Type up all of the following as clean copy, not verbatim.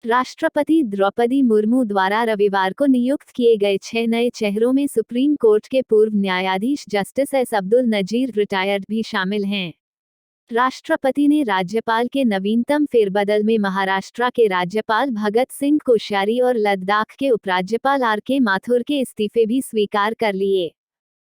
राष्ट्रपति द्रौपदी मुर्मू द्वारा रविवार को नियुक्त किए गए 6 नए चेहरों में सुप्रीम कोर्ट के पूर्व न्यायाधीश justice S Abdul Nazeer retired भी शामिल हैं। राष्ट्रपति ने राज्यपाल के नवीनतम फेरबदल में महाराष्ट्र के राज्यपाल भगत सिंह कोश्यारी और लद्दाख के उपराज्यपाल आर.के. माथुर के इस्तीफे भी स्वीकार कर लिए।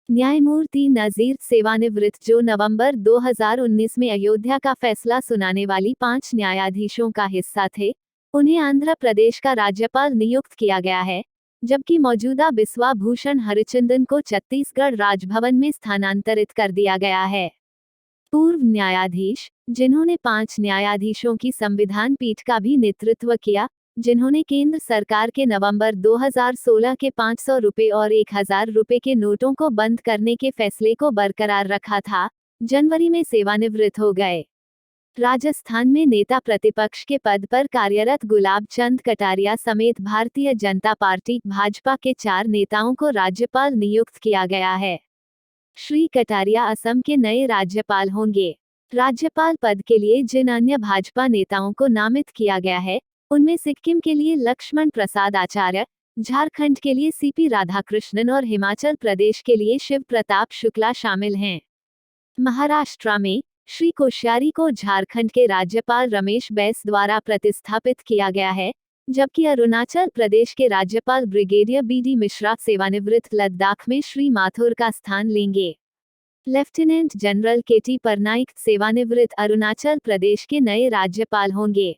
न्यायमूर्ति नजीर सेवानिवृत्त, जो नवंबर 2019 में अयोध्या का फैसला सुनाने वाली 5 न्यायाधीशों का हिस्सा थे, उन्हें आंध्र प्रदेश का राज्यपाल नियुक्त किया गया है, जबकि मौजूदा बिस्वा भूषण हरिचंदन को छत्तीसगढ़ राजभवन में स्थानांतरित कर दिया गया है। पूर्व न्यायाधीश, जिन्होंने 5 न्यायाधीशों की संविधान पीठ का भी नेतृत्व किया, जिन्होंने केंद्र सरकार के नवंबर 2016 के 500 रुपये और 1000 रुपये के नोटों को बंद करने के फैसले को बरकरार रखा था, जनवरी में सेवानिवृत्त हो गए। राजस्थान में नेता प्रतिपक्ष के पद पर कार्यरत गुलाब चंद कटारिया समेत भारतीय जनता पार्टी भाजपा के 4 नेताओं को राज्यपाल नियुक्त किया गया है। श्री कटारिया असम के नए राज्यपाल होंगे। राज्यपाल पद के लिए जिन अन्य भाजपा नेताओं को नामित किया गया है, उनमें सिक्किम के लिए लक्ष्मण प्रसाद आचार्य, झारखंड के लिए सीपी राधाकृष्णन और हिमाचल प्रदेश के लिए शिव प्रताप शुक्ला शामिल हैं। महाराष्ट्र में श्री कोश्यारी को झारखंड के राज्यपाल रमेश बैस द्वारा प्रतिस्थापित किया गया है, जबकि अरुणाचल प्रदेश के राज्यपाल ब्रिगेडियर बी.डी. मिश्रा सेवानिवृत्त लद्दाख में श्री माथुर का स्थान लेंगे। Lieutenant general K.T.. परनाइक सेवानिवृत्त अरुणाचल प्रदेश के नए राज्यपाल होंगे।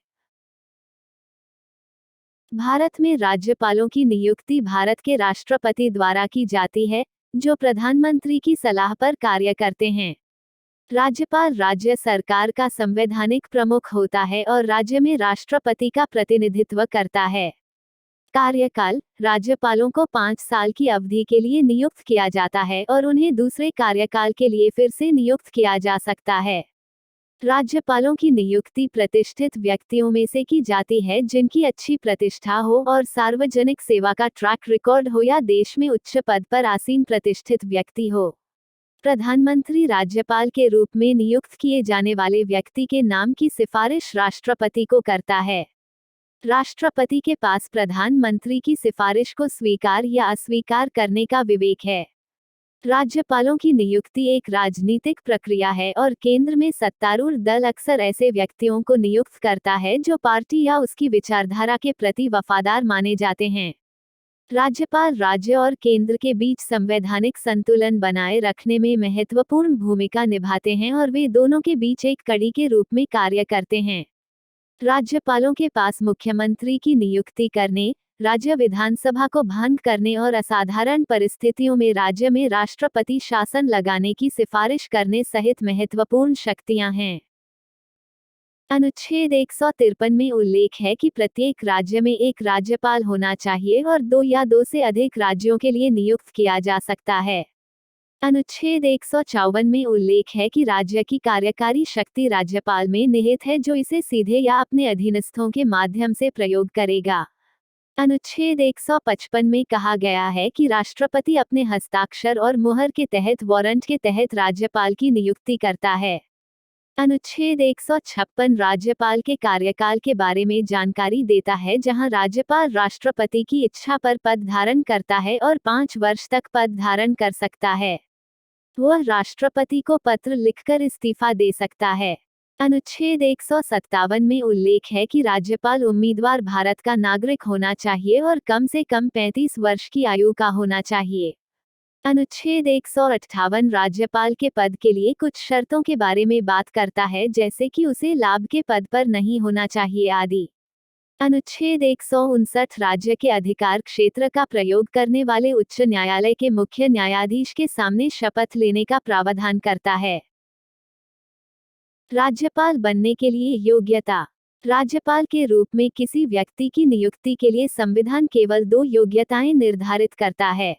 भारत में राज्यपालों की नियुक्ति भारत के राष्ट्रपति द्वारा की जाती है, जो प्रधानमंत्री की सलाह पर कार्य करते हैं। राज्यपाल राज्य सरकार का संवैधानिक प्रमुख होता है और राज्य में राष्ट्रपति का प्रतिनिधित्व करता है। कार्यकाल: राज्यपालों को 5 साल की अवधि के लिए नियुक्त किया जाता है और उन्हें दूसरे कार्यकाल के लिए फिर से नियुक्त किया जा सकता है। राज्यपालों की नियुक्ति प्रतिष्ठित व्यक्तियों में से की जाती है जिनकी अच्छी प्रतिष्ठा हो और सार्वजनिक सेवा का ट्रैक रिकॉर्ड हो या देश में उच्च पद पर आसीन प्रतिष्ठित व्यक्ति हो। प्रधानमंत्री राज्यपाल के रूप में नियुक्त किए जाने वाले व्यक्ति के नाम की सिफारिश राष्ट्रपति को करता है। राष्ट्रपति के पास प्रधानमंत्री की सिफारिश को स्वीकार या अस्वीकार करने का विवेक है। राज्यपालों की नियुक्ति एक राजनीतिक प्रक्रिया है और केंद्र में सत्तारूढ़ दल अक्सर ऐसे व्यक्तियों को नियुक्त करता है जो पार्टी या उसकी विचारधारा के प्रति वफादार माने जाते हैं। राज्यपाल राज्य और केंद्र के बीच संवैधानिक संतुलन बनाए रखने में महत्वपूर्ण भूमिका निभाते हैं और वे दोनों के बीच एक कड़ी के रूप में कार्य करते हैं। राज्यपालों के पास मुख्यमंत्री की नियुक्ति करने, राज्य विधानसभा को भंग करने और असाधारण परिस्थितियों में राज्य में राष्ट्रपति शासन लगाने की सिफारिश करने सहित महत्वपूर्ण शक्तियां हैं। अनुच्छेद 153 में उल्लेख है कि प्रत्येक राज्य में एक राज्यपाल होना चाहिए और 2 या 2 से अधिक राज्यों के लिए नियुक्त किया जा सकता है। अनुच्छेद 154 में उल्लेख है कि राज्य की कार्यकारी शक्ति राज्यपाल में निहित है, जो इसे सीधे या अपने अधीनस्थों के माध्यम से प्रयोग करेगा। अनुच्छेद 155 में कहा गया है कि राष्ट्रपति अपने हस्ताक्षर और मुहर के तहत वारंट के तहत राज्यपाल की नियुक्ति करता है। अनुच्छेद 156 राज्यपाल के कार्यकाल के बारे में जानकारी देता है, जहां राज्यपाल राष्ट्रपति की इच्छा पर पद धारण करता है और 5 वर्ष तक पद धारण कर सकता है। वह राष्ट्रपति को पत्र लिखकर इस्तीफा दे सकता है। अनुच्छेद 157 में उल्लेख है कि राज्यपाल उम्मीदवार भारत का नागरिक होना चाहिए और कम से कम 35 वर्ष की आयु का होना चाहिए। अनुच्छेद 158 राज्यपाल के पद के लिए कुछ शर्तों के बारे में बात करता है, जैसे कि उसे लाभ के पद पर नहीं होना चाहिए आदि। अनुच्छेद 159 राज्य के अधिकार क्षेत्र का प्रयोग करने वाले उच्च न्यायालय के मुख्य न्यायाधीश के सामने शपथ लेने का प्रावधान करता है। राज्यपाल बनने के लिए योग्यता: राज्यपाल के रूप में किसी व्यक्ति की नियुक्ति के लिए संविधान केवल 2 योग्यताएं निर्धारित करता है।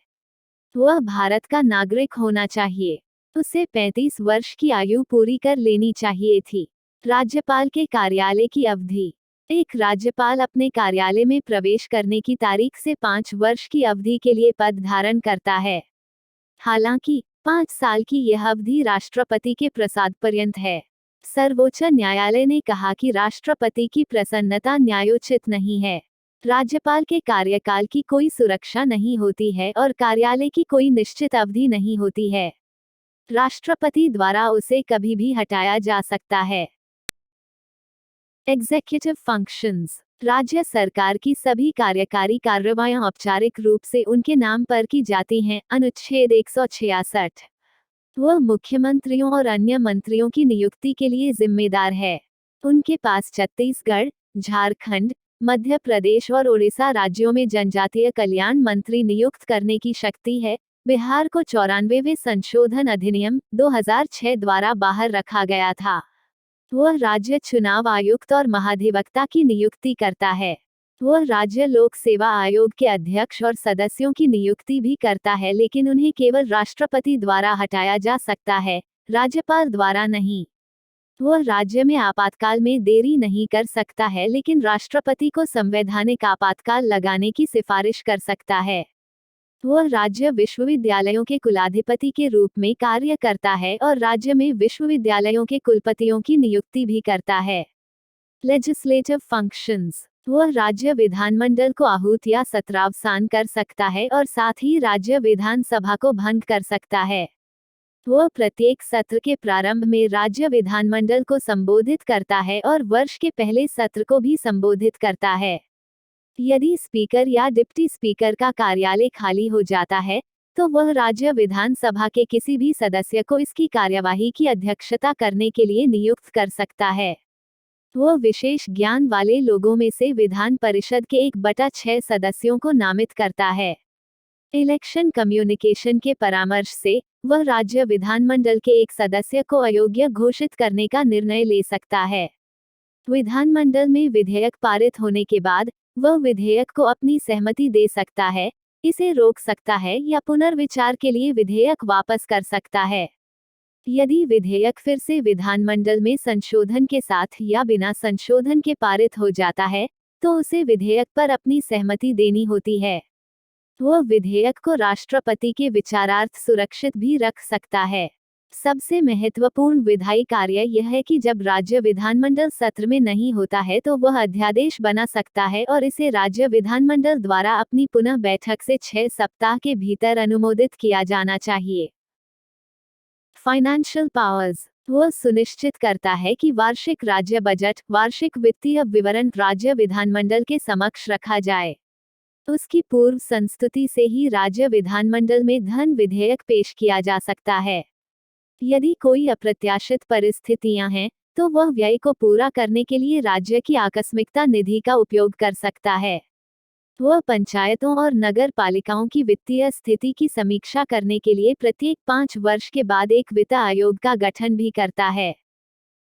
वह भारत का नागरिक होना चाहिए। उसे 35 वर्ष की आयु पूरी कर लेनी चाहिए थी। राज्यपाल के कार्यालय की अवधि: एक राज्यपाल अपने कार्यालय में प्रवेश करने की तारीख से 5 वर्ष की अवधि के लिए पद धारण करता है। हालांकि 5 साल की यह अवधि राष्ट्रपति के प्रसाद पर्यंत है। सर्वोच्च न्यायालय ने कहा कि राष्ट्रपति की प्रसन्नता न्यायोचित नहीं है। राज्यपाल के कार्यकाल की कोई सुरक्षा नहीं होती है और कार्यालय की कोई निश्चित अवधि नहीं होती है। राष्ट्रपति द्वारा उसे कभी भी हटाया जा सकता है। Executive functions. राज्य सरकार की सभी कार्यकारी कार्रवाइयां औपचारिक रूप से उनके नाम पर की जाती हैं। अनुच्छेद 166। वह मुख्यमंत्रियों और अन्य मंत्रियों की नियुक्ति के लिए जिम्मेदार है। उनके पास छत्तीसगढ़, झारखंड, मध्य प्रदेश और ओडिशा राज्यों में जनजातीय कल्याण मंत्री नियुक्त करने की शक्ति है। बिहार को 94वें संशोधन अधिनियम 2006 द्वारा बाहर रखा गया था। वह राज्य चुनाव आयुक्त और महाधिवक्ता की नियुक्ति करता है। वह राज्य लोक सेवा आयोग के अध्यक्ष और सदस्यों की नियुक्ति भी करता है, लेकिन उन्हें केवल राष्ट्रपति द्वारा हटाया जा सकता है, राज्यपाल द्वारा नहीं। वह राज्य में आपातकाल में देरी नहीं कर सकता है, लेकिन राष्ट्रपति को संवैधानिक आपातकाल लगाने की सिफारिश कर सकता है। वह राज्य विश्वविद्यालयों के कुलाधिपति के रूप में कार्य करता है और राज्य में विश्वविद्यालयों के कुलपतियों की नियुक्ति भी करता है। Legislative functions. वह राज्य विधानमंडल को आहूत या सत्रावसान कर सकता है और साथ ही राज्य विधानसभा को भंग कर सकता है। वह प्रत्येक सत्र के प्रारंभ में राज्य विधानमंडल को संबोधित करता है और वर्ष के पहले सत्र को भी संबोधित करता है। यदि स्पीकर या डिप्टी स्पीकर का कार्यालय खाली हो जाता है, तो वह राज्य विधानसभा के किसी भी सदस्य को इसकी कार्यवाही की अध्यक्षता करने के लिए नियुक्त कर सकता है। वह विशेष ज्ञान वाले लोगों में से विधान परिषद के 1/6 सदस्यों को नामित करता है। इलेक्शन कम्युनिकेशन के परामर्श से वह राज्य विधानमंडल के एक सदस्य को अयोग्य घोषित करने का निर्णय ले सकता है। विधानमंडल में विधेयक पारित होने के बाद वह विधेयक को अपनी सहमति दे सकता है, इसे रोक सकता है या पुनर्विचार के लिए विधेयक वापस कर सकता है। यदि विधेयक फिर से विधानमंडल में संशोधन के साथ या बिना संशोधन के पारित हो जाता है, तो उसे विधेयक पर अपनी सहमति देनी होती है। वह विधेयक को राष्ट्रपति के विचारार्थ सुरक्षित भी रख सकता है। सबसे महत्वपूर्ण विधायी कार्य यह है कि जब राज्य विधानमंडल सत्र में नहीं होता है तो वह अध्यादेश बना सकता है और इसे राज्य विधानमंडल द्वारा अपनी पुनः बैठक से 6 सप्ताह के भीतर अनुमोदित किया जाना चाहिए। Financial powers. वह सुनिश्चित करता है कि वार्षिक राज्य बजट, वार्षिक वित्तीय विवरण राज्य विधानमंडल के समक्ष रखा जाए। उसकी पूर्व संस्तुति से ही राज्य विधानमंडल में धन विधेयक पेश किया जा सकता है। यदि कोई अप्रत्याशित परिस्थितियां हैं, तो वह व्यय को पूरा करने के लिए राज्य की आकस्मिकता निधि का उपयोग कर सकता है। वह पंचायतों और नगर पालिकाओं की वित्तीय स्थिति की समीक्षा करने के लिए प्रत्येक 5 वर्ष के बाद एक वित्त आयोग का गठन भी करता है।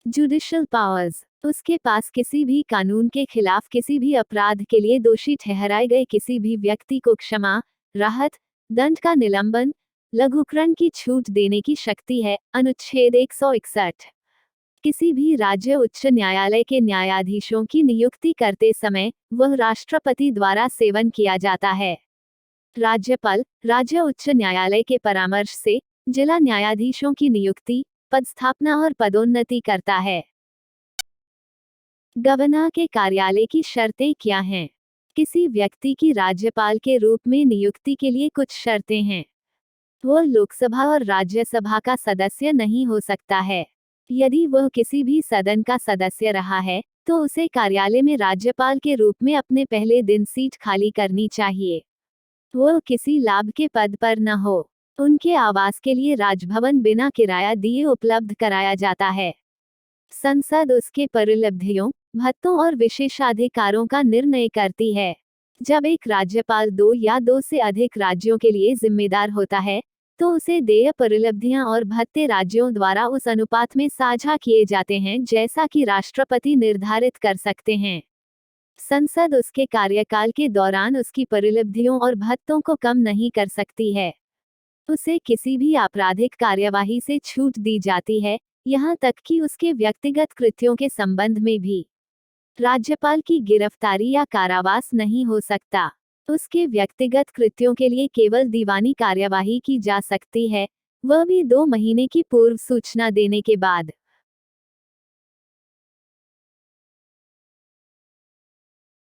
Judicial powers. उसके पास किसी भी कानून के खिलाफ किसी भी अपराध के लिए दोषी ठहराए गए किसी भी व्यक्ति को क्षमा, राहत, दंड का निलंबन, लघुकरण की छूट देने की शक्ति है। अनुच्छेद 161। किसी भी राज्य उच्च न्यायालय के न्यायाधीशों की नियुक्ति करते समय वह राष्ट्रपति द्वारा सेवन किया जाता है। राज्यपाल राज्य उच्च न्यायालय के परामर्श से जिला न्यायाधीशों की नियुक्ति, पदस्थापना और पदोन्नति करता है। गवर्नर के कार्यालय की शर्तें क्या हैं? किसी व्यक्ति की राज्यपाल के रूप में नियुक्ति के लिए कुछ शर्तें हैं। वह लोकसभा और राज्यसभा का सदस्य नहीं हो सकता है। यदि वह किसी भी सदन का सदस्य रहा है, तो उसे कार्यालय में राज्यपाल के रूप में अपने पहले दिन सीट खाली करनी चाहिए। वह किसी लाभ के पद पर न हो। उनके आवास के लिए राजभवन बिना किराया दिए उपलब्ध कराया जाता है। संसद उसके परिलब्धियों, भत्तों और विशेषाधिकारों का निर्णय करती है। जब एक राज्यपाल 2 या 2 से अधिक राज्यों के लिए जिम्मेदार होता है, तो उसे देय परिलब्धियां और भत्ते राज्यों द्वारा उस अनुपात में साझा किए जाते हैं जैसा कि राष्ट्रपति निर्धारित कर सकते हैं। संसद उसके कार्यकाल के दौरान उसकी परिलब्धियों और भत्तों को कम नहीं कर सकती है। उसे किसी भी आपराधिक कार्यवाही से छूट दी जाती है, यहाँ तक कि उसके व्यक्तिगत कृत्यों के संबंध में भी। राज्यपाल की गिरफ्तारी या कारावास नहीं हो सकता। उसके व्यक्तिगत कृत्यों के लिए केवल दीवानी कार्यवाही की जा सकती है, वह भी 2 महीने की पूर्व सूचना देने के बाद।